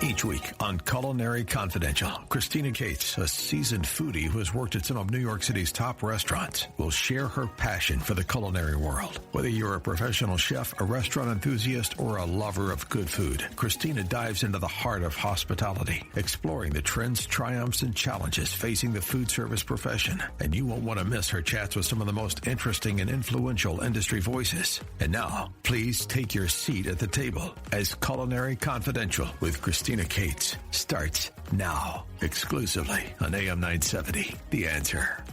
Each week on Culinary Confidential, Christina Cates, a seasoned foodie who has worked at some of New York City's top restaurants, will share her passion for the culinary world. Whether you're a professional chef, a restaurant enthusiast, or a lover of good food, Christina dives into the heart of hospitality, exploring the trends, triumphs, and challenges facing the food service profession. And you won't want to miss her chats with some of the most interesting and influential industry voices. And now, please take your seat at the table as Culinary Confidential with Christina Cates starts now, exclusively on AM 970, The Answer.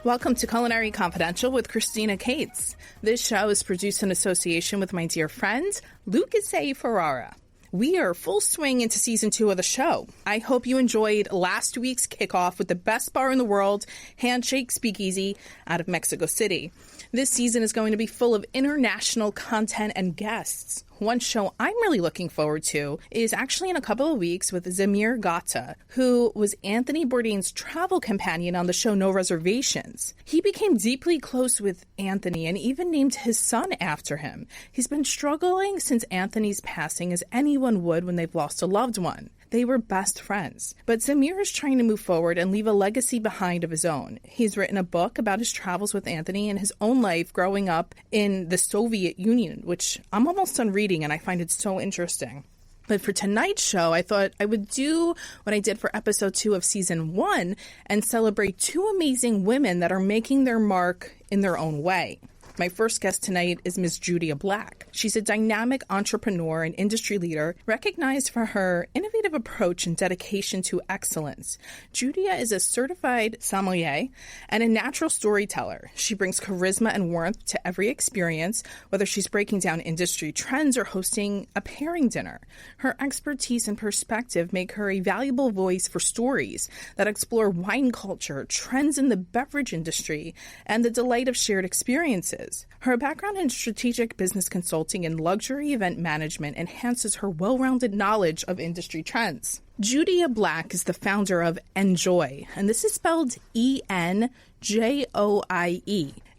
Welcome to Culinary Confidential with Christina Cates. This show is produced in association with my dear friend, Lucas A. Ferrara. We are full swing into season 2 of the show. I hope you enjoyed last week's kickoff with the best bar in the world, Handshake Speakeasy, out of Mexico City. This season is going to be full of international content and guests. One show I'm really looking forward to is actually in a couple of weeks with Zamir Gata, who was Anthony Bourdain's travel companion on the show No Reservations. He became deeply close with Anthony and even named his son after him. He's been struggling since Anthony's passing, as anyone would when they've lost a loved one. They were best friends. But Zamir is trying to move forward and leave a legacy behind of his own. He's written a book about his travels with Anthony and his own life growing up in the Soviet Union, which I'm almost done reading and I find it so interesting. But for tonight's show, I thought I would do what I did for episode 2 of season 1 and celebrate 2 amazing women that are making their mark in their own way. My first guest tonight is Ms. Judia Black. She's a dynamic entrepreneur and industry leader recognized for her innovative approach and dedication to excellence. Judia is a certified sommelier and a natural storyteller. She brings charisma and warmth to every experience, whether she's breaking down industry trends or hosting a pairing dinner. Her expertise and perspective make her a valuable voice for stories that explore wine culture, trends in the beverage industry, and the delight of shared experiences. Her background in strategic business consulting and luxury event management enhances her well-rounded knowledge of industry trends. Judia Black is the founder of enJoie, and this is spelled ENJOIE.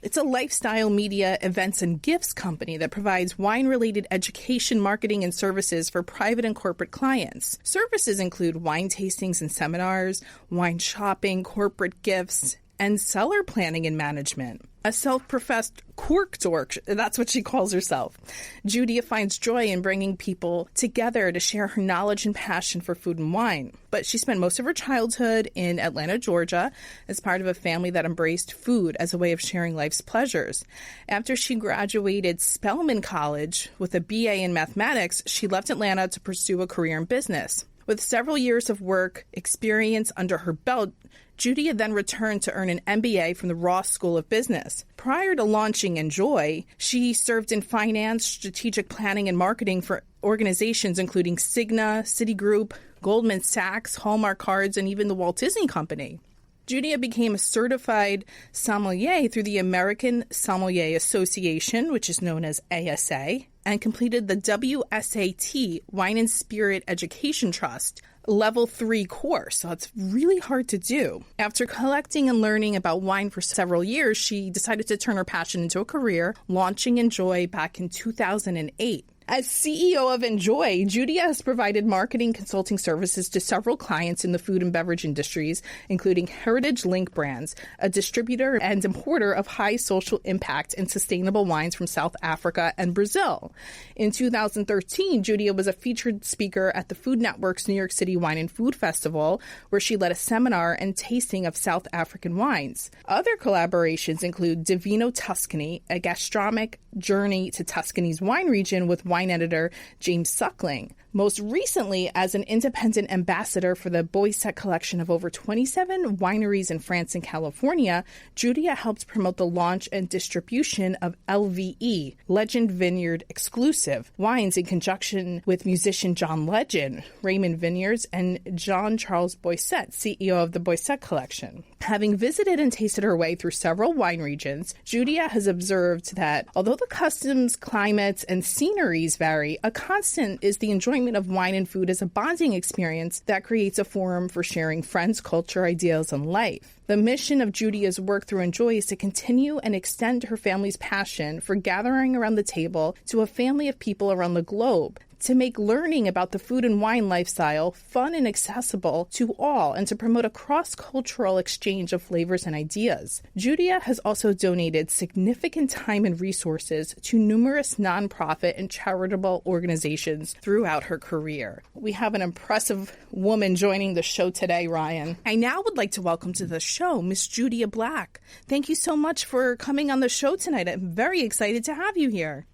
It's a lifestyle media, events, and gifts company that provides wine-related education, marketing, and services for private and corporate clients. Services include wine tastings and seminars, wine shopping, corporate gifts, and cellar planning and management. A self-professed cork dork, that's what she calls herself. Judia finds joy in bringing people together to share her knowledge and passion for food and wine. But she spent most of her childhood in Atlanta, Georgia, as part of a family that embraced food as a way of sharing life's pleasures. After she graduated Spelman College with a BA in mathematics, she left Atlanta to pursue a career in business. With several years of work experience under her belt, Judia then returned to earn an MBA from the Ross School of Business. Prior to launching enJoie, she served in finance, strategic planning, and marketing for organizations including Cigna, Citigroup, Goldman Sachs, Hallmark Cards, and even the Walt Disney Company. Judia became a certified sommelier through the American Sommelier Association, which is known as ASA, and completed the WSAT Wine and Spirit Education Trust Level 3 course. So it's really hard to do. After collecting and learning about wine for several years, she decided to turn her passion into a career, launching enJoie back in 2008. As CEO of enJoie, Judia has provided marketing consulting services to several clients in the food and beverage industries, including Heritage Link Brands, a distributor and importer of high social impact and sustainable wines from South Africa and Brazil. In 2013, Judia was a featured speaker at the Food Network's New York City Wine and Food Festival, where she led a seminar and tasting of South African wines. Other collaborations include Divino Tuscany, a gastronomic journey to Tuscany's wine region with wine editor James Suckling. Most recently, as an independent ambassador for the Boisset collection of over 27 wineries in France and California, Judia helped promote the launch and distribution of LVE, Legend Vineyard Exclusive, wines in conjunction with musician John Legend, Raymond Vineyards, and John Charles Boisset, CEO of the Boisset collection. Having visited and tasted her way through several wine regions, Judia has observed that although the customs, climates, and sceneries vary, a constant is the enjoyment of wine and food as a bonding experience that creates a forum for sharing friends, culture, ideals, and life. The mission of Judia's work through enJoie is to continue and extend her family's passion for gathering around the table to a family of people around the globe, to make learning about the food and wine lifestyle fun and accessible to all and to promote a cross-cultural exchange of flavors and ideas. Judia has also donated significant time and resources to numerous nonprofit and charitable organizations throughout her career. We have an impressive woman joining the show today, Ryan. I now would like to welcome to the show Miss Judia Black. Thank you so much for coming on the show tonight. I'm very excited to have you here.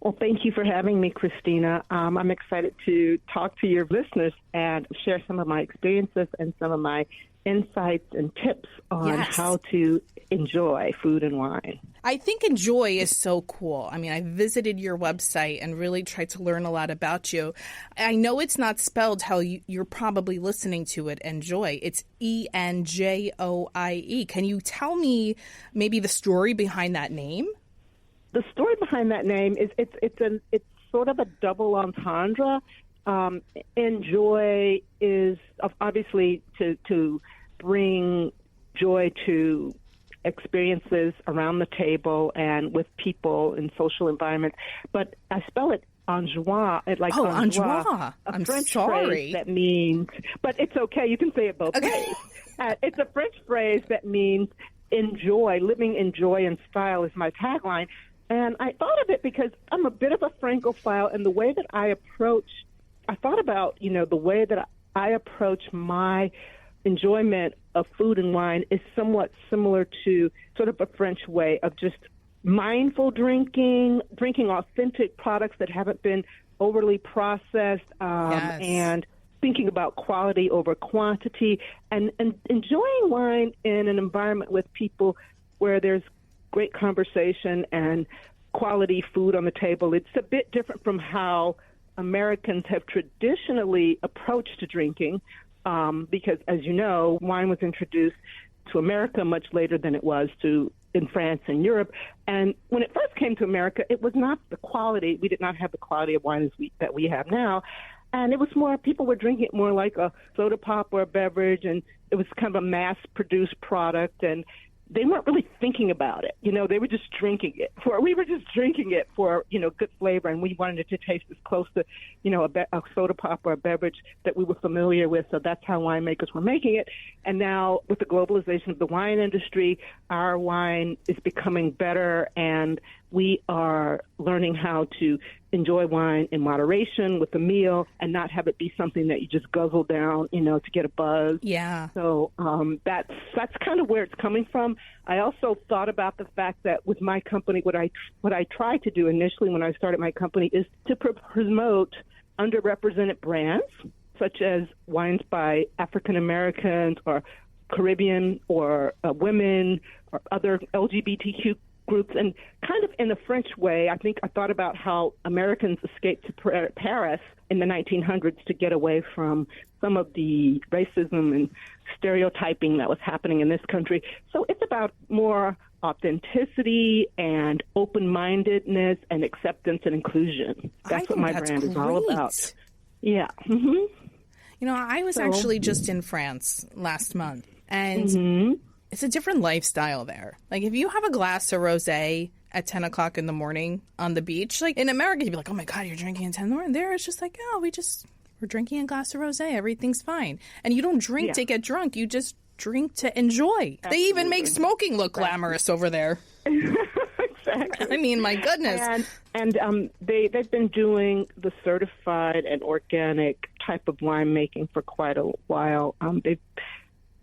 Well, thank you for having me, Christina. I'm excited to talk to your listeners and share some of my experiences and some of my insights and tips on how to enjoy food and wine. I think enJoie is so cool. I mean, I visited your website and really tried to learn a lot about you. I know it's not spelled how you're probably listening to it, enJoie. It's enJoie. Can you tell me maybe the story behind that name? The story behind that name is it's sort of a double entendre. enJoie is obviously to bring joy to experiences around the table and with people in social environments. But I spell it enJoie, enJoie. A French phrase that means, but it's okay. You can say it both ways. It's a French phrase that means enjoy, living in joy and style is my tagline. And I thought of it because I'm a bit of a Francophile, and the way that I thought about, the way that I approach my enjoyment of food and wine is somewhat similar to sort of a French way of just mindful drinking authentic products that haven't been overly processed, and thinking about quality over quantity, and enjoying wine in an environment with people where there's great conversation and quality food on the table. It's a bit different from how Americans have traditionally approached drinking, because, as you know, wine was introduced to America much later than it was in France and Europe. And when it first came to America, it was not the quality. We did not have the quality of wine that we have now. And it was more, people were drinking it more like a soda pop or a beverage, and it was kind of a mass-produced product, and they weren't really thinking about it. They were just drinking it. We were just drinking it for, good flavor, and we wanted it to taste as close to, a soda pop or a beverage that we were familiar with. So that's how winemakers were making it. And now with the globalization of the wine industry, our wine is becoming better, and we are learning how to enjoy wine in moderation with a meal and not have it be something that you just guzzle down, to get a buzz. Yeah. So that's kind of where it's coming from. I also thought about the fact that with my company, what I tried to do initially when I started my company is to promote underrepresented brands, such as wines by African Americans or Caribbean or women or other LGBTQ groups, and kind of in a French way. I thought about how Americans escaped to Paris in the 1900s to get away from some of the racism and stereotyping that was happening in this country. So it's about more authenticity and open-mindedness and acceptance and inclusion. That's what my brand is all about. Yeah. Mm-hmm. I was actually just in France last month, and it's a different lifestyle there. Like, if you have a glass of rosé at 10 o'clock in the morning on the beach, like in America, you'd be like, oh my God, you're drinking at 10 in the morning. There, it's just like, oh, we're drinking a glass of rosé. Everything's fine. And you don't drink to get drunk. You just drink to enjoy. Absolutely. They even make smoking look glamorous over there. Exactly. I mean, my goodness. And they've been doing the certified and organic type of winemaking for quite a while. They've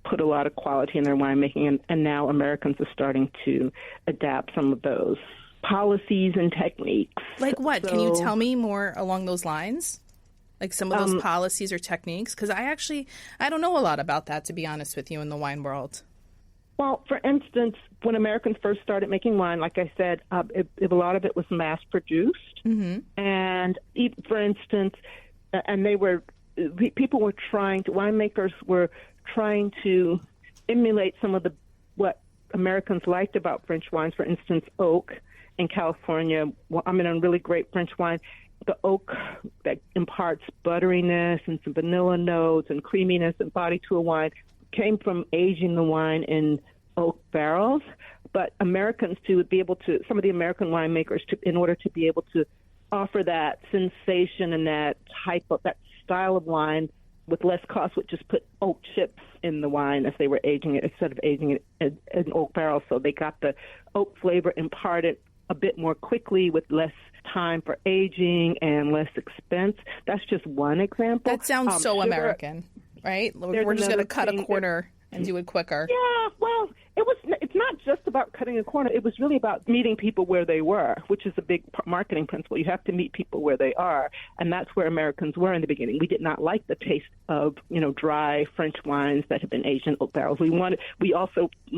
put a lot of quality in their winemaking, and now Americans are starting to adapt some of those policies and techniques. Like what? Can you tell me more along those lines? Like some of those policies or techniques? Because I don't know a lot about that, to be honest with you, in the wine world. Well, for instance, when Americans first started making wine, like I said, a lot of it was mass-produced. Mm-hmm. And for instance, winemakers were trying to emulate some of what Americans liked about French wines. For instance, oak in California. A really great French wine. The oak that imparts butteriness and some vanilla notes and creaminess and body to a wine came from aging the wine in oak barrels. But Americans, some of the American winemakers, in order to be able to offer that sensation and that that style of wine with less cost, would just put oak chips in the wine as they were aging it instead of aging it in oak barrels. So they got the oak flavor imparted a bit more quickly with less time for aging and less expense. That's just one example. That sounds so sugar, American, right? We're just going to cut a corner and do it quicker. Yeah, well, it's not just about cutting a corner. It was really about meeting people where they were, which is a big marketing principle. You have to meet people where they are, and that's where Americans were in the beginning. We did not like the taste of, dry French wines that had been aged in oak barrels.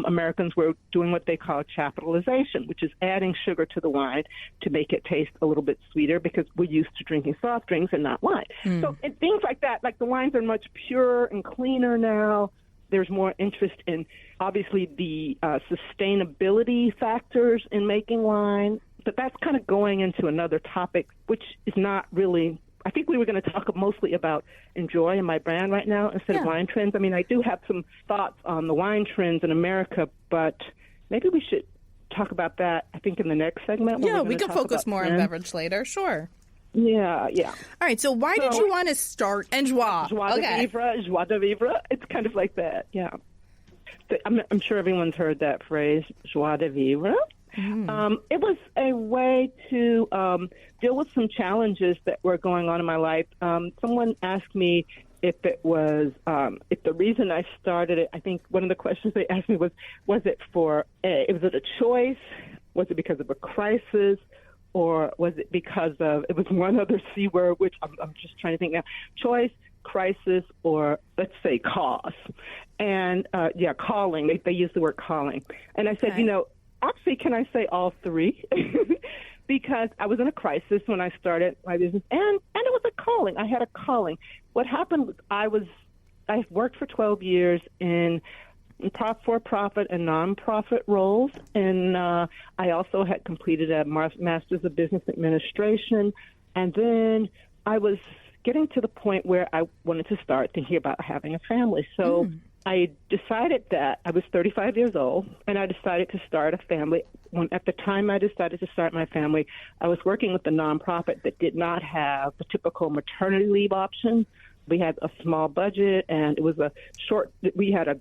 Americans were doing what they call chapitalization, which is adding sugar to the wine to make it taste a little bit sweeter because we're used to drinking soft drinks and not wine. So and things like that, like the wines are much purer and cleaner now. There's more interest in, obviously, the sustainability factors in making wine. But that's kind of going into another topic, which is not really – I think we were going to talk mostly about enJoie and my brand right now instead of wine trends. I mean, I do have some thoughts on the wine trends in America, but maybe we should talk about that, I think, in the next segment. Yeah, we can focus more on beverage later. Sure. Yeah. All right, so why did you want to start enJoie? Joie de vivre. It's kind of like that, yeah. I'm sure everyone's heard that phrase, joie de vivre. It was a way to deal with some challenges that were going on in my life. Someone asked me if it was, if the reason I started it, I think one of the questions they asked me was it a choice? Was it because of a crisis? Or was it because of, it was one other C word, which I'm just trying to think now, choice, crisis, or let's say cause. And, calling. They use the word calling. And I said, actually, can I say all three? Because I was in a crisis when I started my business, and it was a calling. I had a calling. What happened was I worked for 12 years in for-profit and non-profit roles, and I also had completed a Master's of Business Administration, and then I was getting to the point where I wanted to start thinking about having a family. So I decided that I was 35 years old, and I decided to start a family. At the time I decided to start my family, I was working with a nonprofit that did not have the typical maternity leave option. We had a small budget, and it was we had a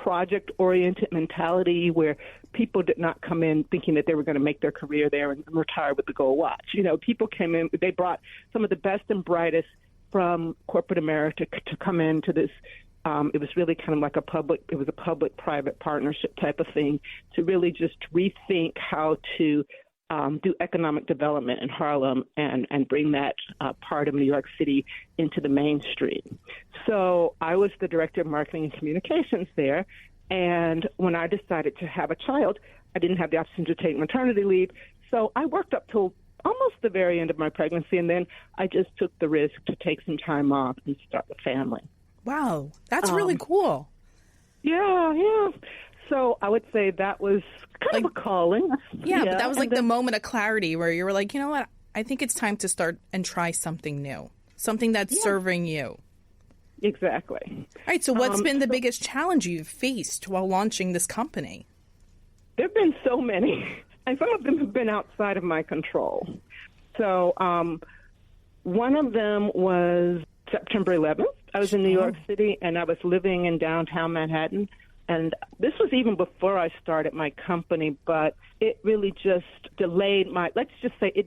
project-oriented mentality where people did not come in thinking that they were going to make their career there and retire with the gold watch. People came in, they brought some of the best and brightest from corporate America to come into this. It was really kind of like a public-private partnership type of thing to really just rethink how to do economic development in Harlem and bring that part of New York City into the mainstream. So I was the director of marketing and communications there, and when I decided to have a child, I didn't have the option to take maternity leave, so I worked up till almost the very end of my pregnancy, and then I just took the risk to take some time off and start a family. Wow, that's really cool. Yeah. So I would say that was kind of a calling. Yeah, but that was the moment of clarity where you were like, you know what, I think it's time to start and try something new, something that's serving you. Exactly. All right, so what's been the biggest challenge you've faced while launching this company? There have been so many, and some of them have been outside of my control. So one of them was September 11th. I was in New York City, and I was living in downtown Manhattan. And this was even before I started my company, but it really just delayed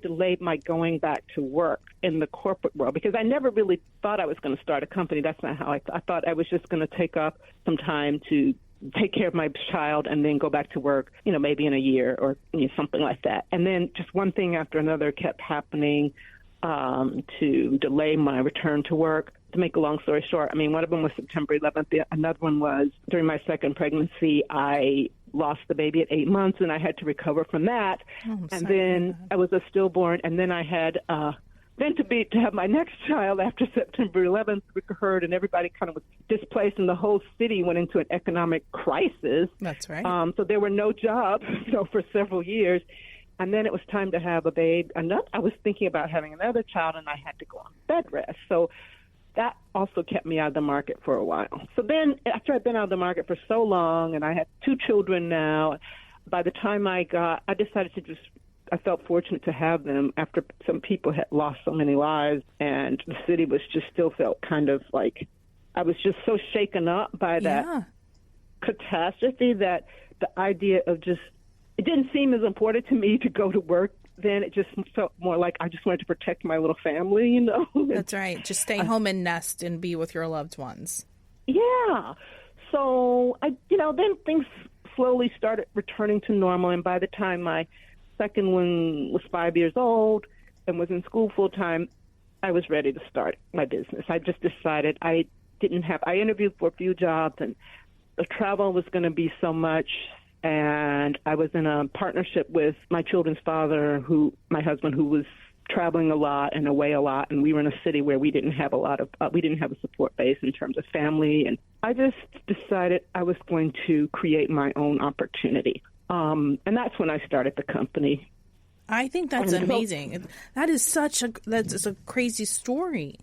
delayed my going back to work in the corporate world, because I never really thought I was going to start a company. That's not how I thought I was just going to take up some time to take care of my child and then go back to work, maybe in a year or something like that. And then just one thing after another kept happening to delay my return to work. To make a long story short, one of them was September 11th. Another one was during my second pregnancy. I lost the baby at 8 months, and I had to recover from that. And then I was a stillborn, and then I had to have my next child after September 11th occurred, and everybody kind of was displaced, and the whole city went into an economic crisis. That's right. So there were no jobs, for several years. And then it was time to have a baby. I was thinking about having another child, and I had to go on bed rest. So that also kept me out of the market for a while. So then after I'd been out of the market for so long, and I had 2 children now, by the time I decided to I felt fortunate to have them after some people had lost so many lives, and the city was just still felt kind of like I was just so shaken up by that catastrophe that the idea of just, it didn't seem as important to me to go to work then. It just felt more like I just wanted to protect my little family, you know. That's right. Just stay home and nest and be with your loved ones. Yeah. So, then things slowly started returning to normal. And by the time my second one was 5 years old and was in school full time, I was ready to start my business. I just decided I interviewed for a few jobs, and the travel was going to be so much. And I was in a partnership with my children's father, my husband, who was traveling a lot and away a lot, and we were in a city where we didn't have a support base in terms of family, and I just decided I was going to create my own opportunity, and that's when I started the company. I think that's amazing. That's a crazy story.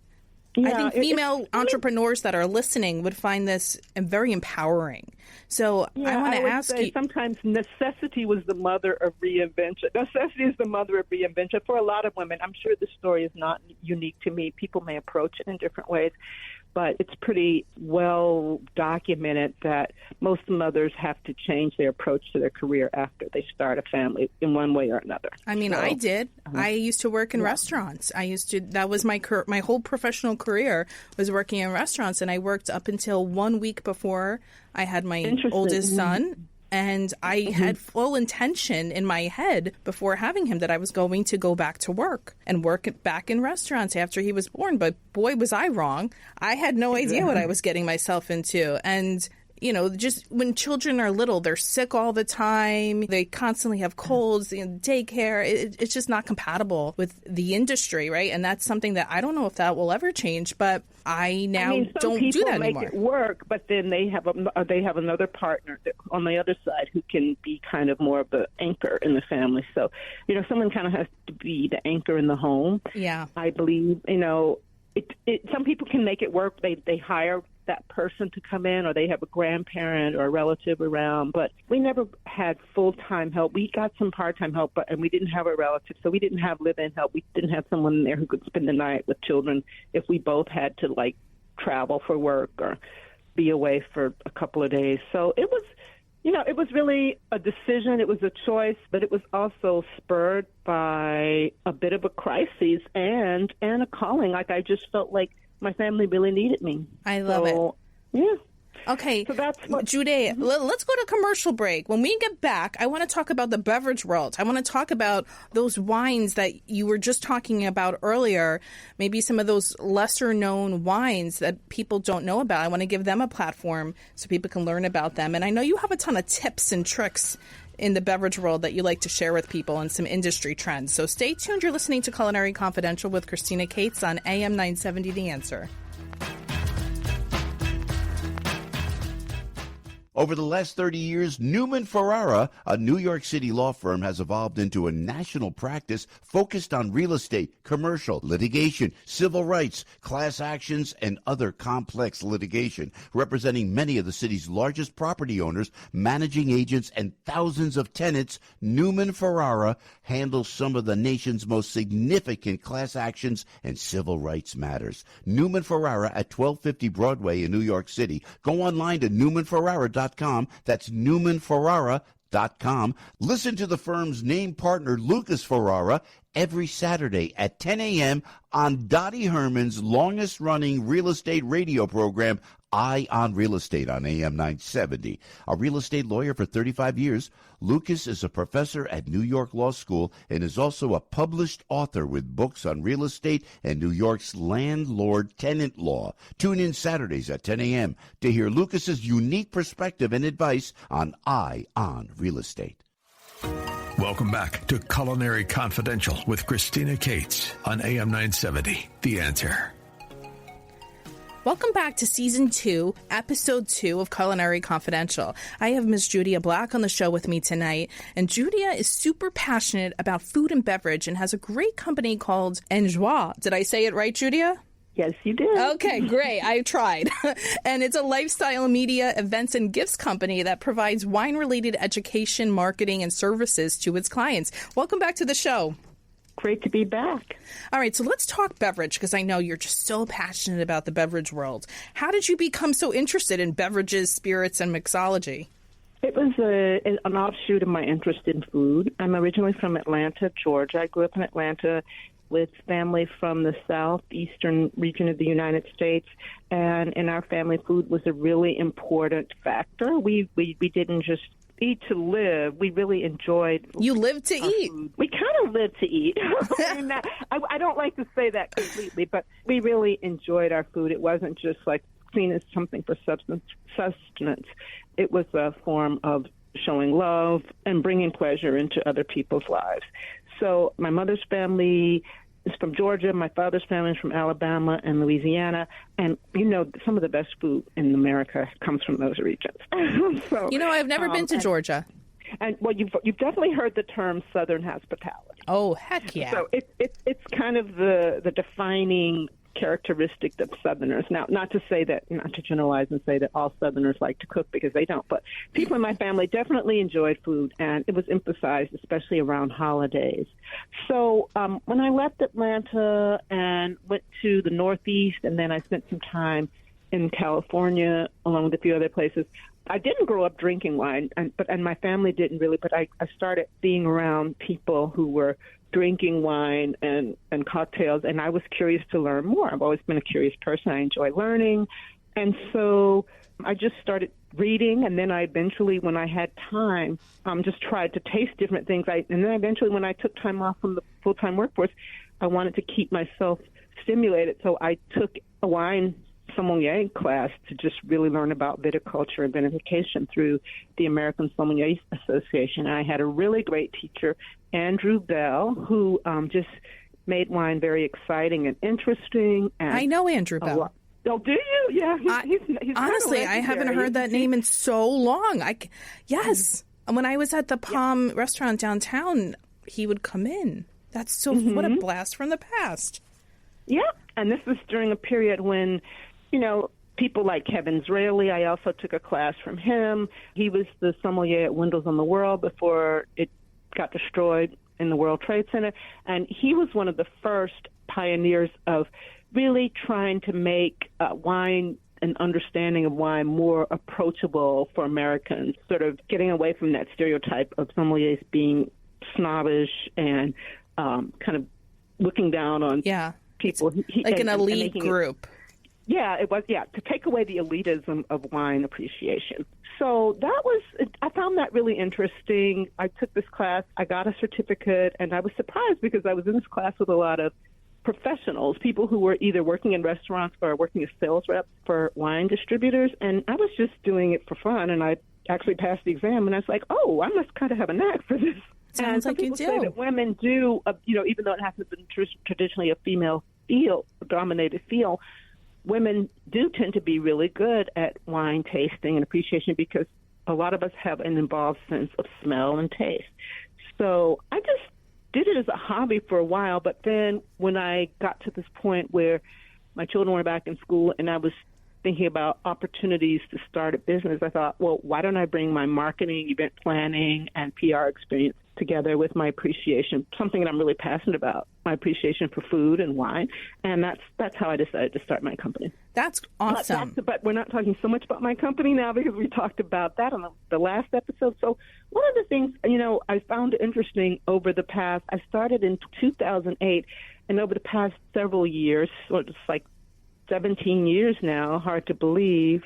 Yeah, I think female entrepreneurs that are listening would find this very empowering. So I want to ask you. Sometimes necessity was the mother of reinvention. Necessity is the mother of reinvention for a lot of women. I'm sure this story is not unique to me. People may approach it in different ways, but it's pretty well documented that most mothers have to change their approach to their career after they start a family in one way or another. I mean, I did. I used to work in restaurants. That was my whole professional career was working in restaurants, and I worked up until 1 week before I had my oldest son. And I had full intention in my head before having him that I was going to go back to work and work back in restaurants after he was born. But boy, was I wrong. I had no idea what I was getting myself into. And just when children are little, they're sick all the time. They constantly have colds in daycare. It's just not compatible with the industry, right? And that's something that I don't know if that will ever change, but I don't do that anymore. Some people make it work, but then they have another partner on the other side who can be kind of more of the anchor in the family. So, someone kind of has to be the anchor in the home. Yeah. I believe, some people can make it work. They hire that person to come in, or they have a grandparent or a relative around, but we never had full-time help. We got some part-time help, and we didn't have a relative, so we didn't have live-in help. We didn't have someone there who could spend the night with children if we both had to, travel for work or be away for a couple of days. So it was, it was really a decision. It was a choice, but it was also spurred by a bit of a crisis and a calling. I just felt like my family really needed me. I love it. Yeah. Okay, so that's what, Judia, let's go to commercial break. When we get back, I want to talk about the beverage world. I want to talk about those wines that you were just talking about earlier, maybe some of those lesser-known wines that people don't know about. I want to give them a platform so people can learn about them. And I know you have a ton of tips and tricks in the beverage world that you like to share with people and some industry trends. So stay tuned. You're listening to Culinary Confidential with Christina Cates on AM 970 The Answer. Over the last 30 years, Newman Ferrara, a New York City law firm, has evolved into a national practice focused on real estate, commercial, litigation, civil rights, class actions, and other complex litigation, representing many of the city's largest property owners, managing agents, and thousands of tenants. Newman Ferrara handles some of the nation's most significant class actions and civil rights matters. Newman Ferrara at 1250 Broadway in New York City. Go online to newmanferrara.com. That's newmanferrara.com. Listen to the firm's name partner, Lucas Ferrara, every Saturday at 10 a.m. on Dottie Herman's longest-running real estate radio program, Eye on Real Estate on AM 970. A real estate lawyer for 35 years, Lucas is a professor at New York Law School and is also a published author with books on real estate and New York's landlord-tenant law. Tune in Saturdays at 10 a.m. to hear Lucas's unique perspective and advice on Eye on Real Estate. Welcome back to Culinary Confidential with Christina Cates on AM 970, The Answer. Welcome back to Season 2, Episode 2 of Culinary Confidential. I have Ms. Judia Black on the show with me tonight, and Judia is super passionate about food and beverage and has a great company called enJoie. Did I say it right, Judia? Yes, you did. Okay, great. I tried. And it's a lifestyle media, events, and gifts company that provides wine-related education, marketing, and services to its clients. Welcome back to the show. Great to be back. All right, so let's talk beverage, because I know you're just so passionate about the beverage world. How did you become so interested in beverages, spirits, and mixology? It was an offshoot of my interest in food. I'm originally from Atlanta, Georgia. I grew up in Atlanta with family from the southeastern region of the United States, and in our family, food was a really important factor. We didn't just eat to live. We really enjoyed. You lived to eat. Food. We kind of lived to eat. I don't like to say that completely, but we really enjoyed our food. It wasn't just like seen as something for sustenance. It was a form of showing love and bringing pleasure into other people's lives. So my mother's family is from Georgia. My father's family is from Alabama and Louisiana. And, some of the best food in America comes from those regions. So, I've never been to Georgia. And, well, you've definitely heard the term Southern hospitality. Oh, heck yeah. So it's kind of the defining characteristic of Southerners. Now, not to generalize and say that all Southerners like to cook, because they don't, but people in my family definitely enjoyed food, and it was emphasized, especially around holidays. So when I left Atlanta and went to the Northeast, and then I spent some time in California along with a few other places, I didn't grow up drinking wine, and my family didn't really, but I started being around people who were drinking wine and cocktails, and I was curious to learn more. I've always been a curious person. I enjoy learning. And so I just started reading, and then I eventually, when I had time, just tried to taste different things. And then eventually, when I took time off from the full-time workforce, I wanted to keep myself stimulated, so I took a wine sommelier class to just really learn about viticulture and vinification through the American Sommelier Association. And I had a really great teacher, Andrew Bell, who just made wine very exciting and interesting. And I know Andrew Bell. Oh, do you? Yeah. He's honestly, I haven't heard that name in so long. Yes. When I was at the Palm restaurant downtown, he would come in. That's so, what a blast from the past. Yeah. And this was during a period when, people like Kevin Zraeli, I also took a class from him. He was the sommelier at Windows on the World before it got destroyed in the World Trade Center. And he was one of the first pioneers of really trying to make wine and understanding of wine more approachable for Americans, sort of getting away from that stereotype of sommeliers being snobbish and kind of looking down on people. Like an elite group. It was, to take away the elitism of wine appreciation. So I found that really interesting. I took this class, I got a certificate, and I was surprised because I was in this class with a lot of professionals, people who were either working in restaurants or working as sales reps for wine distributors, and I was just doing it for fun, and I actually passed the exam, and I was like, I must kind of have a knack for this. Sounds like you do. Say that women do, even though it hasn't been traditionally a female-dominated field, women do tend to be really good at wine tasting and appreciation because a lot of us have an involved sense of smell and taste. So I just did it as a hobby for a while, but then when I got to this point where my children were back in school and I was thinking about opportunities to start a business, I thought, well, why don't I bring my marketing, event planning, and PR experience together with my appreciation, something that I'm really passionate about, my appreciation for food and wine. And that's how I decided to start my company. That's awesome. But we're not talking so much about my company now because we talked about that on the last episode. So one of the things, I found interesting over the past, I started in 2008, and over the past several years, or just like 17 years now, hard to believe,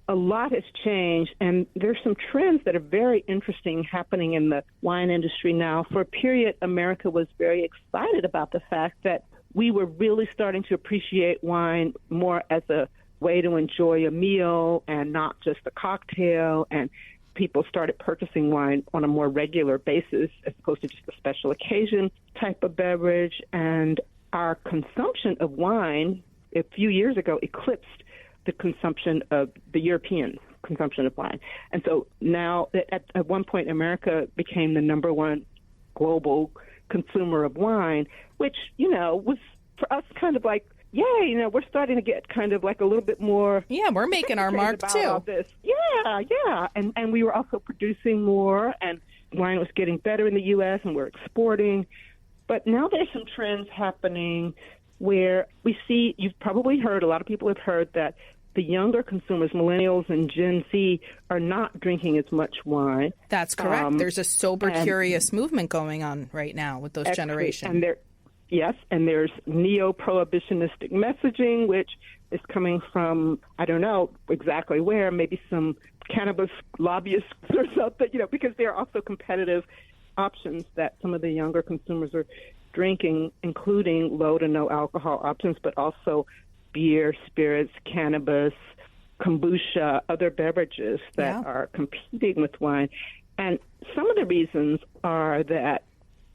a lot has changed, and there's some trends that are very interesting happening in the wine industry now. For a period, America was very excited about the fact that we were really starting to appreciate wine more as a way to enjoy a meal and not just a cocktail, and people started purchasing wine on a more regular basis as opposed to just a special occasion type of beverage. And our consumption of wine a few years ago eclipsed the consumption of the European consumption of wine. And so now at one point, America became the number one global consumer of wine, which, was for us kind of like we're starting to get kind of like a little bit more. Yeah, we're making our mark too. Yeah. And we were also producing more, and wine was getting better in the U.S., and we're exporting. But now there's some trends happening where we see, you've probably heard, a lot of people have heard that the younger consumers, millennials and Gen Z, are not drinking as much wine. That's correct. There's a sober, curious movement going on right now with those generations. And there's neo-prohibitionistic messaging, which is coming from, I don't know exactly where, maybe some cannabis lobbyists or something, because there are also competitive options that some of the younger consumers are drinking, including low to no alcohol options, but also beer, spirits, cannabis, kombucha, other beverages that are competing with wine. And some of the reasons are that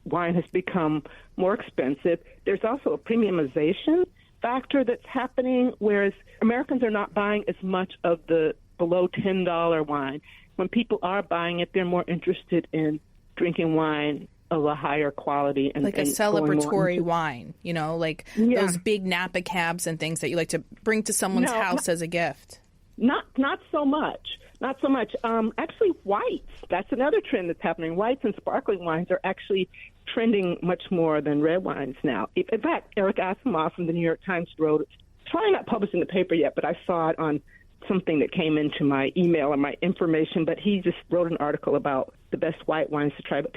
wine has become more expensive. There's also a premiumization factor that's happening, whereas Americans are not buying as much of the below $10 wine. When people are buying it, they're more interested in drinking wine of a higher quality. And like a celebratory wine, those big Napa cabs and things that you like to bring to someone's house as a gift. Not so much. Not so much. Actually, whites. That's another trend that's happening. Whites and sparkling wines are actually trending much more than red wines now. In fact, Eric Asimov from the New York Times wrote, it's probably not published in the paper yet, but I saw it on something that came into my email or my information, but he just wrote an article about the best white wines to try. But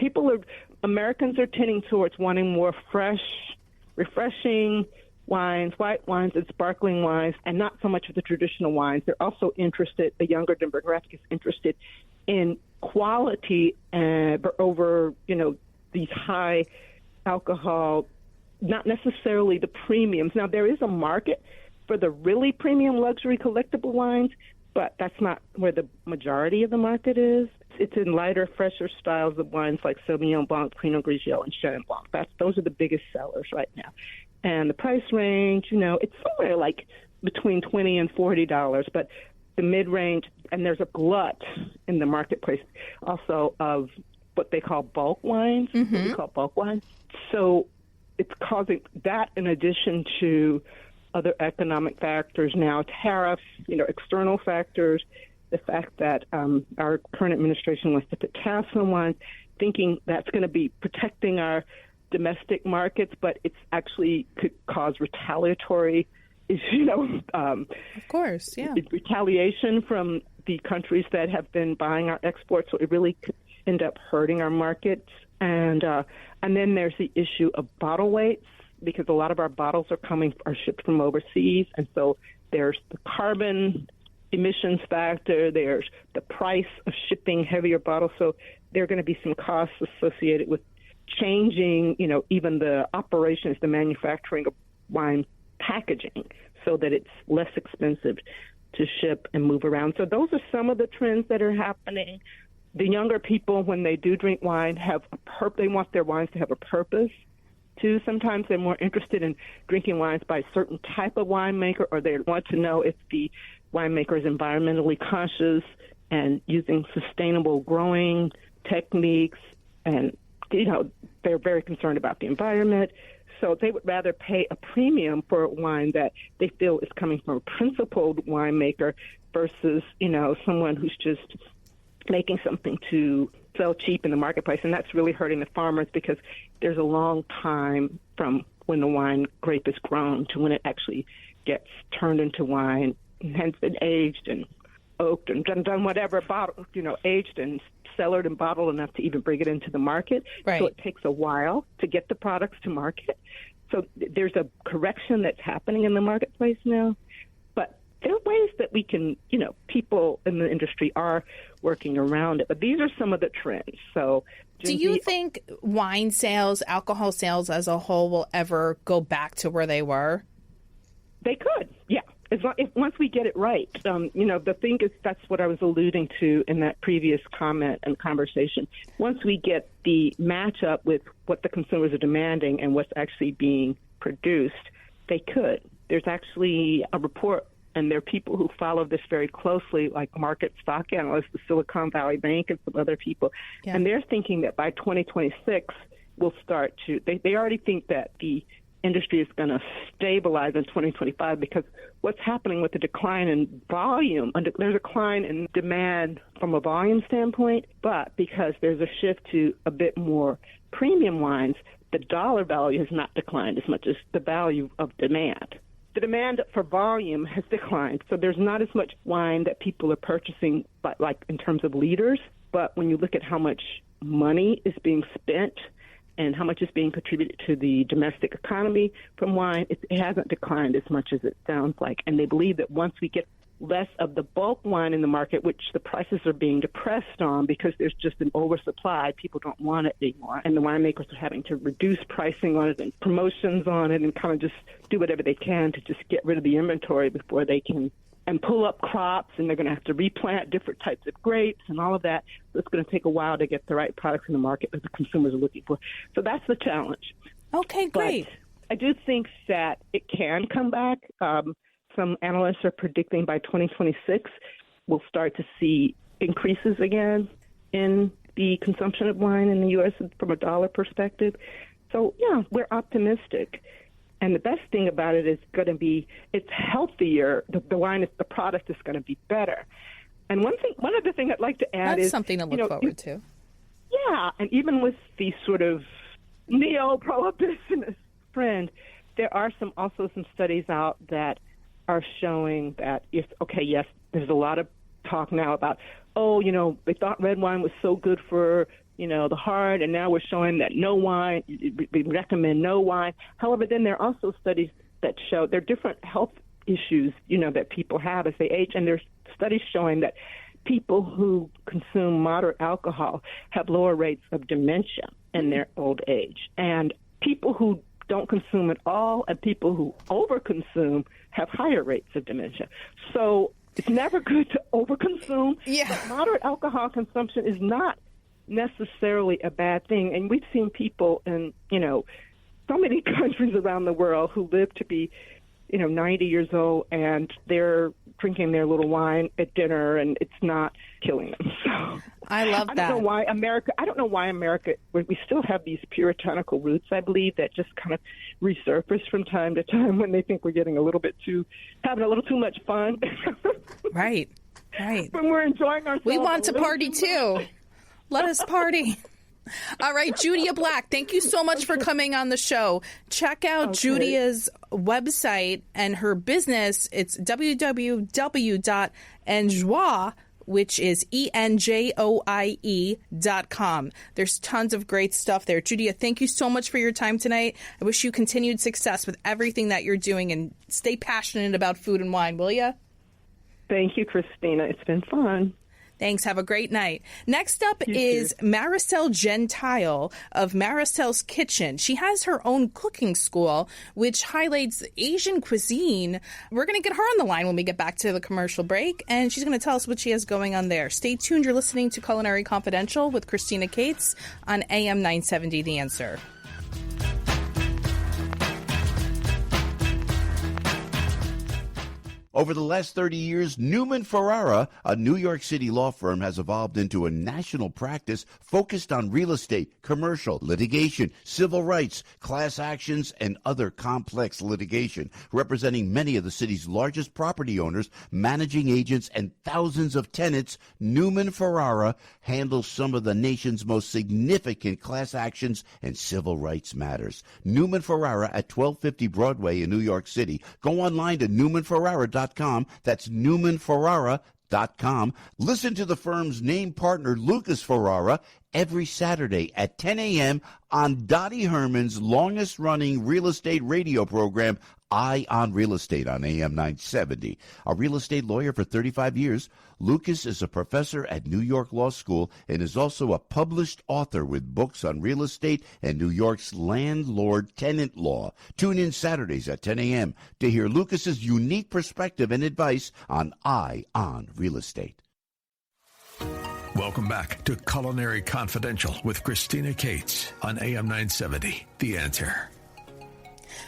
Americans are tending towards wanting more fresh, refreshing wines, white wines and sparkling wines, and not so much of the traditional wines. They're also interested, the younger demographic is interested in quality over, these high alcohol, not necessarily the premiums. Now, there is a market for the really premium luxury collectible wines, but that's not where the majority of the market is. It's in lighter, fresher styles of wines like Sauvignon Blanc, Pinot Grigio, and Chenin Blanc. Those are the biggest sellers right now. And the price range, it's somewhere like between $20 and $40, but the mid-range, and there's a glut in the marketplace also of what they call bulk wines. Mm-hmm. What we call bulk wines. So it's causing that, in addition to other economic factors now, tariffs, external factors, the fact that our current administration wants to put tariffs on wines, thinking that's going to be protecting our domestic markets, but it's actually could cause retaliatory, of course, retaliation from the countries that have been buying our exports. So it really could end up hurting our markets. And then there's the issue of bottle weights, because a lot of our bottles are shipped from overseas, and so there's the carbon emissions factor, there's the price of shipping heavier bottles, so there are going to be some costs associated with changing, even the operations, the manufacturing of wine packaging, so that it's less expensive to ship and move around. So those are some of the trends that are happening. The younger people, when they do drink wine, they want their wines to have a purpose. Too, sometimes they're more interested in drinking wines by a certain type of winemaker, or they want to know if the winemaker is environmentally conscious and using sustainable growing techniques, and they're very concerned about the environment. So they would rather pay a premium for a wine that they feel is coming from a principled winemaker versus someone who's just making something to sell cheap in the marketplace. And that's really hurting the farmers, because there's a long time from when the wine grape is grown to when it actually gets turned into wine and has been aged and oaked and done whatever, bottled, aged and cellared and bottled enough to even bring it into the market. Right. So it takes a while to get the products to market. So there's a correction that's happening in the marketplace now. But there are ways that we can, people in the industry are working around it. But these are some of the trends. So do you think wine sales, alcohol sales as a whole will ever go back to where they were? They could, yeah. Once we get it right. The thing is, that's what I was alluding to in that previous comment and conversation. Once we get the match up with what the consumers are demanding and what's actually being produced, they could. There's actually a report, and there are people who follow this very closely, like market stock analysts, the Silicon Valley Bank, and some other people. Yeah. And they're thinking that by 2026, we'll start to, they already think that the industry is going to stabilize in 2025 because what's happening with the decline in volume, there's a decline in demand from a volume standpoint, but because there's a shift to a bit more premium wines, the dollar value has not declined as much as the value of demand. The demand for volume has declined, so there's not as much wine that people are purchasing, but like in terms of liters. But when you look at how much money is being spent and how much is being contributed to the domestic economy from wine, it hasn't declined as much as it sounds like. And they believe that once we get less of the bulk wine in the market, which the prices are being depressed on because there's just an oversupply, people don't want it anymore. And the winemakers are having to reduce pricing on it and promotions on it and kind of just do whatever they can to just get rid of the inventory before they can and pull up crops, and they're going to have to replant different types of grapes and all of that. So it's going to take a while to get the right products in the market that the consumers are looking for. So that's the challenge. Okay, great. But I do think that it can come back. Some analysts are predicting by 2026 we'll start to see increases again in the consumption of wine in the U.S. from a dollar perspective. So, yeah, we're optimistic. And the best thing about it is going to be it's healthier. The wine, the product is going to be better. And one other thing I'd like to add is something to look forward to. Yeah, and even with the sort of neo-prohibitionist trend, there are also some studies out that are showing that yes, there's a lot of talk now about, they thought red wine was so good for, the heart, and now we're showing that no wine, we recommend no wine. However, then there are also studies that show there are different health issues, that people have as they age, and there's studies showing that people who consume moderate alcohol have lower rates of dementia in their old age. And people who don't consume at all and people who overconsume have higher rates of dementia. So it's never good to overconsume. Yeah. But moderate alcohol consumption is not necessarily a bad thing. And we've seen people in, so many countries around the world who live to be, 90 years old, and they're drinking their little wine at dinner, and it's not killing them. So I love that. I don't know why America, we still have these puritanical roots, I believe, that just kind of resurface from time to time when they think we're getting having a little too much fun. Right. When we're enjoying ourselves. We want to party too. Let us party. All right, Judia Black, thank you so much for coming on the show. Check out Judia's website and her business. It's www.enJoie, which is enjoie.com. There's tons of great stuff there. Judia, thank you so much for your time tonight. I wish you continued success with everything that you're doing, and stay passionate about food and wine, will you? Thank you, Christina. It's been fun. Thanks. Have a great night. Next up is Maricel Gentile of Maricel's Kitchen. She has her own cooking school, which highlights Asian cuisine. We're going to get her on the line when we get back to the commercial break, and she's going to tell us what she has going on there. Stay tuned. You're listening to Culinary Confidential with Christina Cates on AM 970 The Answer. Over the last 30 years, Newman Ferrara, a New York City law firm, has evolved into a national practice focused on real estate, commercial, litigation, civil rights, class actions, and other complex litigation, representing many of the city's largest property owners, managing agents, and thousands of tenants. Newman Ferrara handles some of the nation's most significant class actions and civil rights matters. Newman Ferrara at 1250 Broadway in New York City. Go online to newmanferrara.com. That's newmanferrara.com. Listen to the firm's name partner, Lucas Ferrara, every Saturday at 10 a.m. on Dottie Herman's longest-running real estate radio program, Eye on Real Estate on AM 970. A real estate lawyer for 35 years, Lucas is a professor at New York Law School and is also a published author with books on real estate and New York's landlord-tenant law. Tune in Saturdays at 10 a.m. to hear Lucas's unique perspective and advice on Eye on Real Estate. Welcome back to Culinary Confidential with Christina Cates on AM 970, The Answer.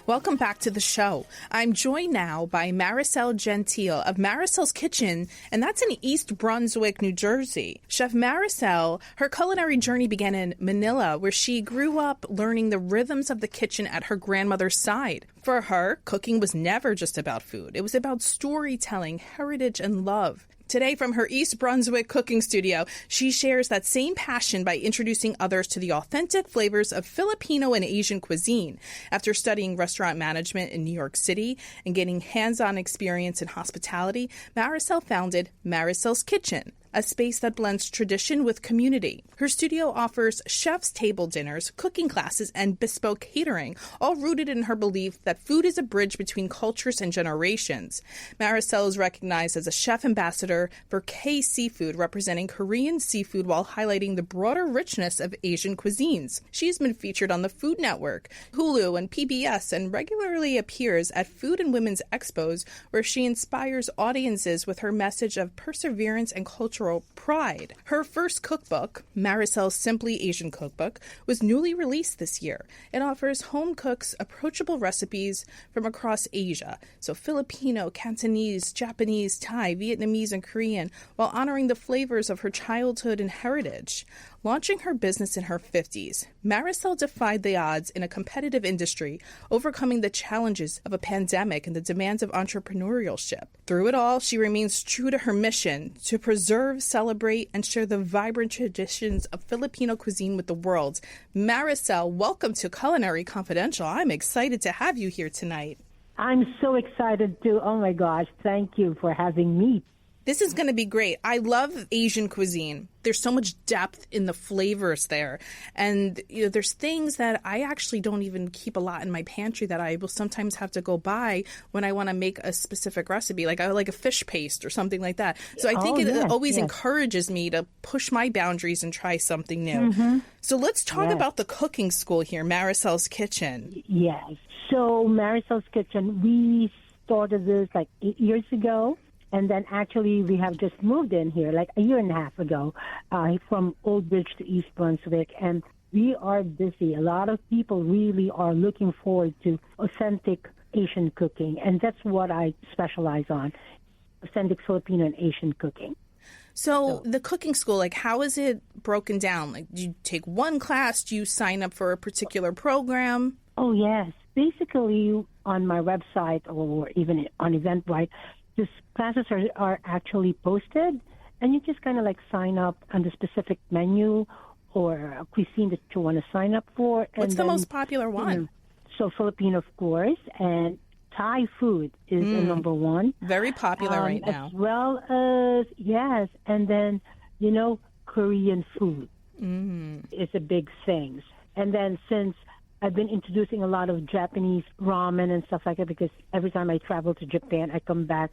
Welcome back to the show. I'm joined now by Maricel Gentile of Maricel's Kitchen, and that's in East Brunswick, New Jersey. Chef Maricel, her culinary journey began in Manila, where she grew up learning the rhythms of the kitchen at her grandmother's side. For her, cooking was never just about food. It was about storytelling, heritage, and love. Today, from her East Brunswick cooking studio, she shares that same passion by introducing others to the authentic flavors of Filipino and Asian cuisine. After studying restaurant management in New York City and gaining hands-on experience in hospitality, Maricel founded Maricel's Kitchen, a space that blends tradition with community. Her studio offers chef's table dinners, cooking classes, and bespoke catering, all rooted in her belief that food is a bridge between cultures and generations. Maricel is recognized as a chef ambassador for K Seafood, representing Korean seafood while highlighting the broader richness of Asian cuisines. She's been featured on the Food Network, Hulu, and PBS, and regularly appears at Food and Women's Expos, where she inspires audiences with her message of perseverance and cultural pride. Her first cookbook, Maricel's Simply Asian Cookbook, was newly released this year. It offers home cooks approachable recipes from across Asia, so Filipino, Cantonese, Japanese, Thai, Vietnamese, and Korean, while honoring the flavors of her childhood and heritage. Launching her business in her 50s, Maricel defied the odds in a competitive industry, overcoming the challenges of a pandemic and the demands of entrepreneurship. Through it all, she remains true to her mission to preserve, celebrate, and share the vibrant traditions of Filipino cuisine with the world. Maricel, welcome to Culinary Confidential. I'm excited to have you here tonight. I'm so excited too. Oh my gosh, thank you for having me. This is going to be great. I love Asian cuisine. There's so much depth in the flavors there. And there's things that I actually don't even keep a lot in my pantry that I will sometimes have to go buy when I want to make a specific recipe. Like I like a fish paste or something like that. So I think it always encourages me to push my boundaries and try something new. Mm-hmm. So let's talk about the cooking school here, Maricel's Kitchen. Yes. So Maricel's Kitchen, we started this like 8 years ago. And then actually we have just moved in here like a year and a half ago from Old Bridge to East Brunswick. And we are busy. A lot of people really are looking forward to authentic Asian cooking. And that's what I specialize on, authentic Filipino and Asian cooking. So the cooking school, like how is it broken down? Like do you take one class? Do you sign up for a particular program? Oh, yes. Basically on my website or even on Eventbrite, these classes are actually posted, and you just kind of like sign up on the specific menu or a cuisine that you want to sign up for. What's the most popular one? So Filipino, of course, and Thai food is the number one. Very popular right now. As well as, yes, and then, Korean food is a big thing. And then since I've been introducing a lot of Japanese ramen and stuff like that because every time I travel to Japan, I come back,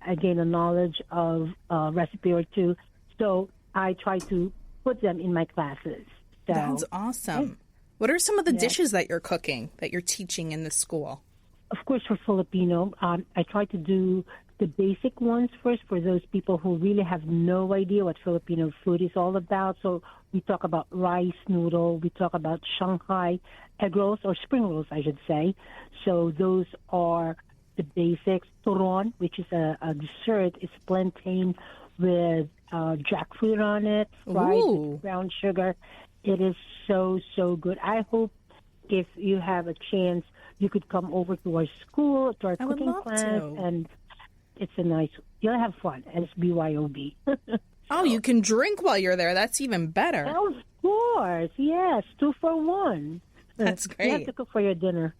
I gain a knowledge of a recipe or two. So I try to put them in my classes. So, that's awesome. What are some of the dishes that you're cooking, that you're teaching in the school? Of course, for Filipino, I try to do the basic ones first for those people who really have no idea what Filipino food is all about. So we talk about rice noodle, we talk about Shanghai egg rolls, or spring rolls, I should say. So those are the basics. Turon, which is a dessert, is plantain with jackfruit on it, fried with brown sugar. It is so, so good. I hope if you have a chance, you could come over to our school, to our cooking class, and it's you'll have fun, and it's BYOB. Oh, you can drink while you're there. That's even better. Of course, yes, 2 for 1. That's great. You have to cook for your dinner.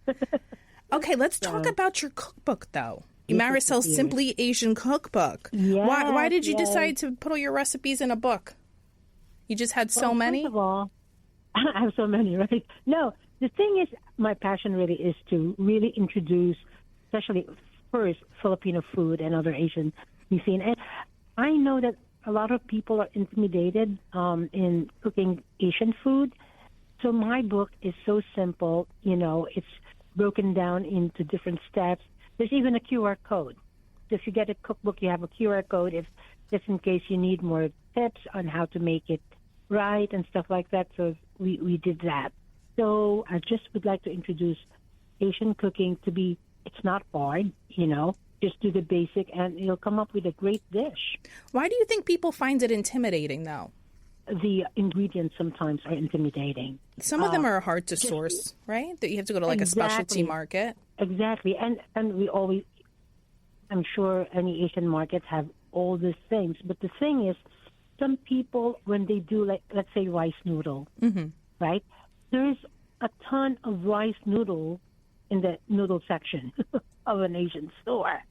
Okay, let's talk about your cookbook, though. Maricel's Simply Asian Cookbook. Yes, why did you decide to put all your recipes in a book? You just had so many? First of all, I have so many, right? No, the thing is, my passion really is to really introduce, especially first, Filipino food and other Asian cuisine. And I know that a lot of people are intimidated in cooking Asian food. So my book is so simple. It's broken down into different steps. There's even a QR code. So if you get a cookbook, you have a QR code just in case you need more tips on how to make it right and stuff like that. So we did that. So I just would like to introduce Asian cooking to be, it's not hard, just do the basic and you'll come up with a great dish. Why do you think people find it intimidating, though? The ingredients sometimes are intimidating. Some of them are hard to source, right? That you have to go to like a specialty market. Exactly. And we always, I'm sure any Asian markets have all these things. But the thing is, some people, when they do, like, let's say rice noodle, right? There's a ton of rice noodle in the noodle section of an Asian store.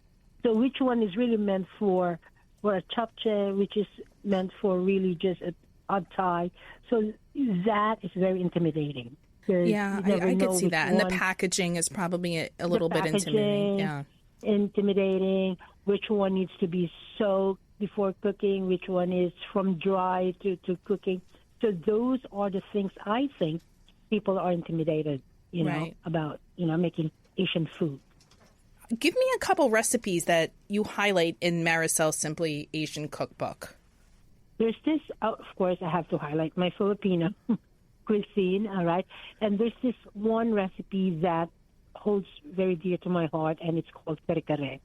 So which one is really meant for a japchae, which is meant for really just a odd Thai? So that is very intimidating. Yeah, I could see that. And the packaging is probably a little bit intimidating. Yeah, intimidating. Which one needs to be soaked before cooking? Which one is from dry to cooking? So those are the things I think people are intimidated, about, making Asian food. Give me a couple recipes that you highlight in Maricel's Simply Asian Cookbook. There's this, of course, I have to highlight my Filipino cuisine, all right? And there's this one recipe that holds very dear to my heart, and it's called kare-kare.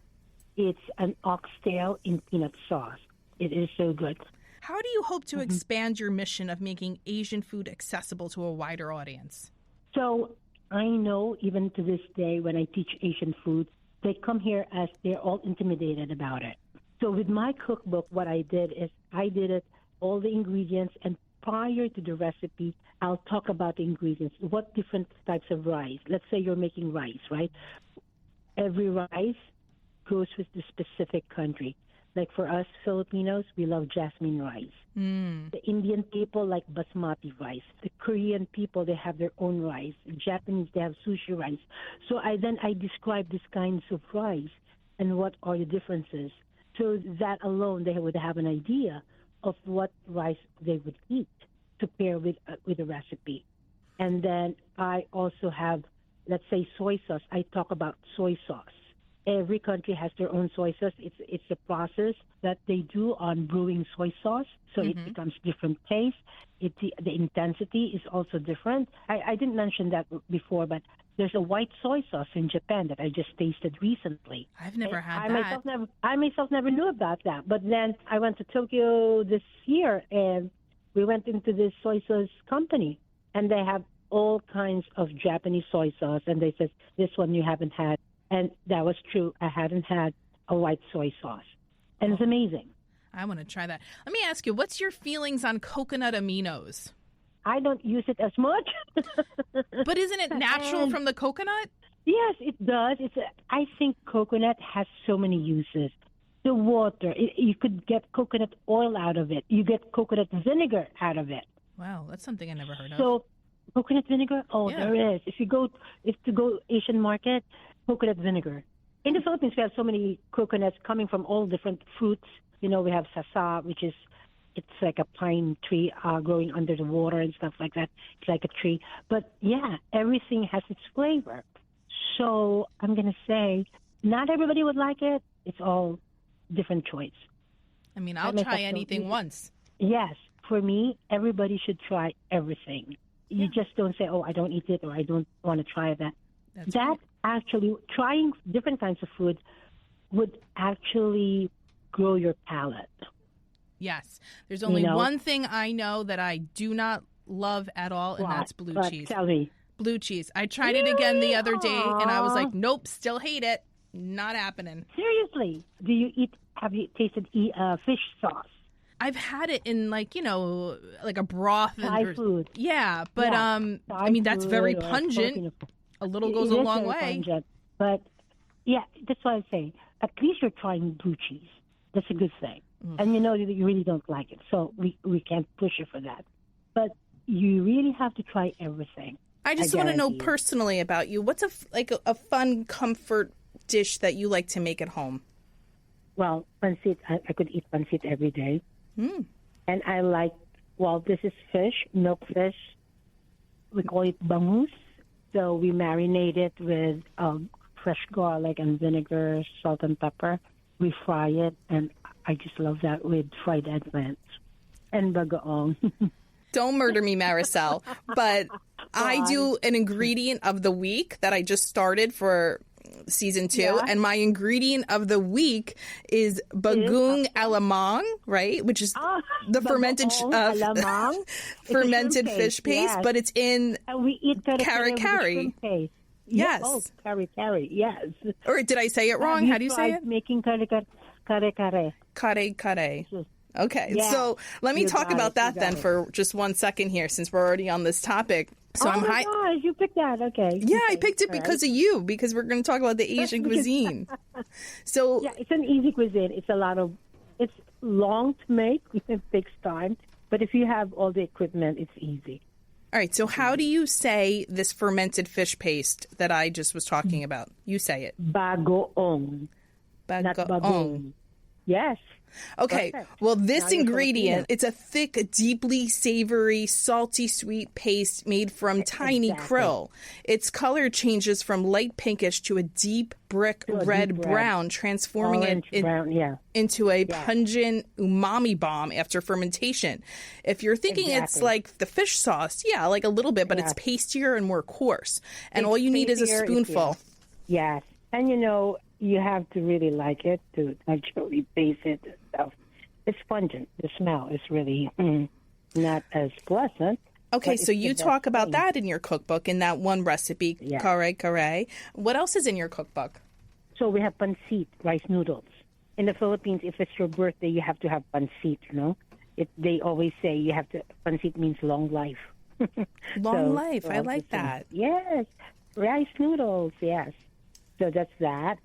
It's an oxtail in peanut sauce. It is so good. How do you hope to expand your mission of making Asian food accessible to a wider audience? So I know even to this day when I teach Asian food, they come here as they're all intimidated about it. So with my cookbook, what I did is I did it, all the ingredients, and prior to the recipe, I'll talk about the ingredients. What different types of rice? Let's say you're making rice, right? Every rice goes with the specific country. Like for us Filipinos, we love jasmine rice. The Indian people like basmati rice. The Korean people, they have their own rice. The Japanese, they have sushi rice. So I describe these kinds of rice and what are the differences. So that alone, they would have an idea of what rice they would eat to pair with a recipe. And then I also have, let's say, soy sauce. I talk about soy sauce. Every country has their own soy sauce. It's a process that they do on brewing soy sauce, so it becomes different taste. The intensity is also different. I didn't mention that before, but there's a white soy sauce in Japan that I just tasted recently. I've never had that. I myself never knew about that. But then I went to Tokyo this year, and we went into this soy sauce company, and they have all kinds of Japanese soy sauce, and they said, this one you haven't had. And that was true. I hadn't had a white soy sauce. And it's amazing. I want to try that. Let me ask you, what's your feelings on coconut aminos? I don't use it as much. But isn't it natural from the coconut? Yes, it does. I think coconut has so many uses. The water, you could get coconut oil out of it. You get coconut vinegar out of it. Wow, that's something I never heard of. So coconut vinegar? Oh, yeah. There is. If to go Asian market, coconut vinegar. In the Philippines, we have so many coconuts coming from all different fruits. We have sasa, which is, it's like a pine tree growing under the water and stuff like that. It's like a tree. But, yeah, everything has its flavor. So I'm going to say not everybody would like it. It's all different choice. I mean, I'll try anything once. Yes. For me, everybody should try everything. You just don't say, oh, I don't eat it or I don't want to try that. That's right. Actually, trying different kinds of food would actually grow your palate. Yes. There's only one thing I know that I do not love at all, and that's blue cheese. Tell me. Blue cheese. I tried it again the other day, and I was like, nope, still hate it. Not happening. Seriously. Have you tasted fish sauce? I've had it in like a broth. Thai food. Yeah, but I mean, that's very pungent. A little goes a long way. Pungent. But yeah, that's what I'm saying. At least you're trying blue cheese. That's a good thing. And you really don't like it, so we can't push you for that. But you really have to try everything. I just want to know personally about you. What's a fun comfort dish that you like to make at home? Well, pancit. I could eat pancit every day. And I like, this is fish, milk fish. We call it bangus. So we marinate it with fresh garlic and vinegar, salt and pepper. We fry it, and I just love that with fried eggplants and bagoong. Don't murder me, Maricel, but I do an ingredient of the week that I just started for season 2, and my ingredient of the week is bagoong alamang, right? Which is the fermented fermented fish paste, but it's in we eat kare. Yes. Oh, kare, yes. Or did I say it wrong? How do you say it? Making kare. Kare. Okay, so let me talk about that then for just 1 second here, since we're already on this topic. So oh my gosh, you picked that. Okay. Yeah, I picked it because of you, because we're going to talk about the Asian cuisine. So yeah, it's an easy cuisine. It's long to make. It takes time. But if you have all the equipment, it's easy. All right. So how do you say this fermented fish paste that I just was talking about? You say it. Bagoong. Not bagoong. Yes. Okay, well, this ingredient, it's a thick, deeply savory, salty, sweet paste made from tiny krill. Its color changes from light pinkish to a deep brick red brown, transforming into a pungent umami bomb after fermentation. If you're thinking it's like the fish sauce, yeah, like a little bit, but it's pastier and more coarse. And all you need is a spoonful. Yes. And you have to really like it to actually taste it and stuff. It's pungent. The smell is really not as pleasant. Okay, so you talk about that in your cookbook, in that one recipe, kare. What else is in your cookbook? So we have pancit, rice noodles. In the Philippines, if it's your birthday, you have to have pancit, They always say pancit means long life. Long life, I like that. Yes, rice noodles, yes. So that's that.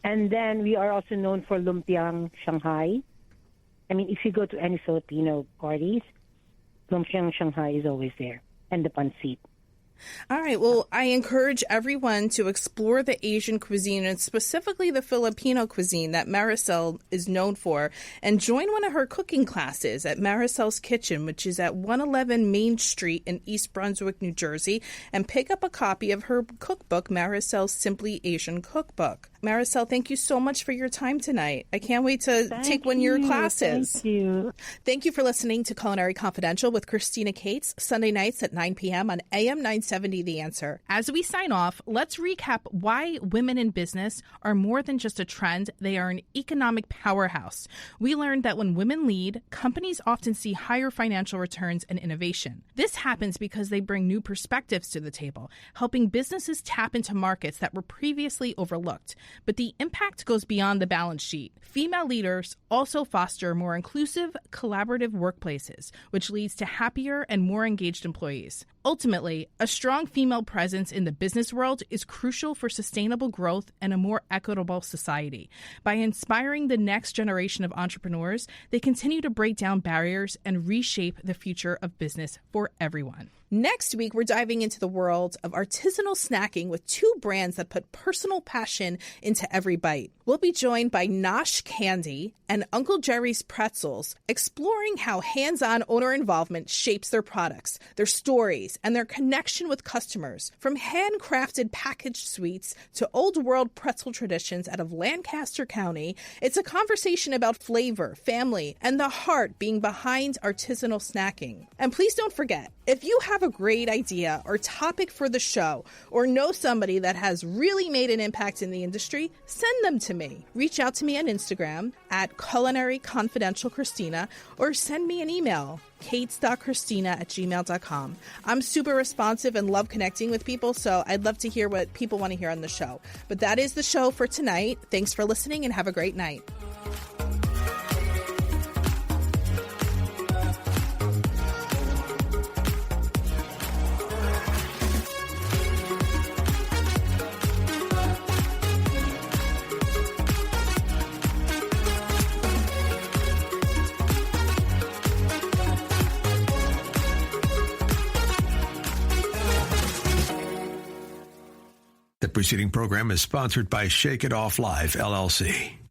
And then we are also known for lumpiang Shanghai. I mean, if you go to any Filipino parties, lumpiang Shanghai is always there, and the pancit. All right. Well, I encourage everyone to explore the Asian cuisine, and specifically the Filipino cuisine that Maricel is known for, and join one of her cooking classes at Maricel's Kitchen, which is at 111 Main Street in East Brunswick, New Jersey, and pick up a copy of her cookbook, Maricel's Simply Asian Cookbook. Maricel, thank you so much for your time tonight. I can't wait to take one of your classes. Thank you. Thank you for listening to Culinary Confidential with Christina Cates, Sunday nights at 9 p.m. on AM 970 The Answer. As we sign off, let's recap why women in business are more than just a trend. They are an economic powerhouse. We learned that when women lead, companies often see higher financial returns and innovation. This happens because they bring new perspectives to the table, helping businesses tap into markets that were previously overlooked. But the impact goes beyond the balance sheet. Female leaders also foster more inclusive, collaborative workplaces, which leads to happier and more engaged employees. Ultimately, a strong female presence in the business world is crucial for sustainable growth and a more equitable society. By inspiring the next generation of entrepreneurs, they continue to break down barriers and reshape the future of business for everyone. Next week, we're diving into the world of artisanal snacking with two brands that put personal passion into every bite. We'll be joined by Nosh Candy and Uncle Jerry's Pretzels, exploring how hands-on owner involvement shapes their products, their stories, and their connection with customers. From handcrafted packaged sweets to old-world pretzel traditions out of Lancaster County, it's a conversation about flavor, family, and the heart being behind artisanal snacking. And please don't forget, if you have a great idea or topic for the show, or know somebody that has really made an impact in the industry, send them to me. Reach out to me on Instagram at Culinary Confidential Christina, or send me an email, cates.christina@gmail.com. I'm super responsive and love connecting with people, so I'd love to hear what people want to hear on the show. But that is the show for tonight. Thanks for listening and have a great night. The preceding program is sponsored by Shake It Off Live, LLC.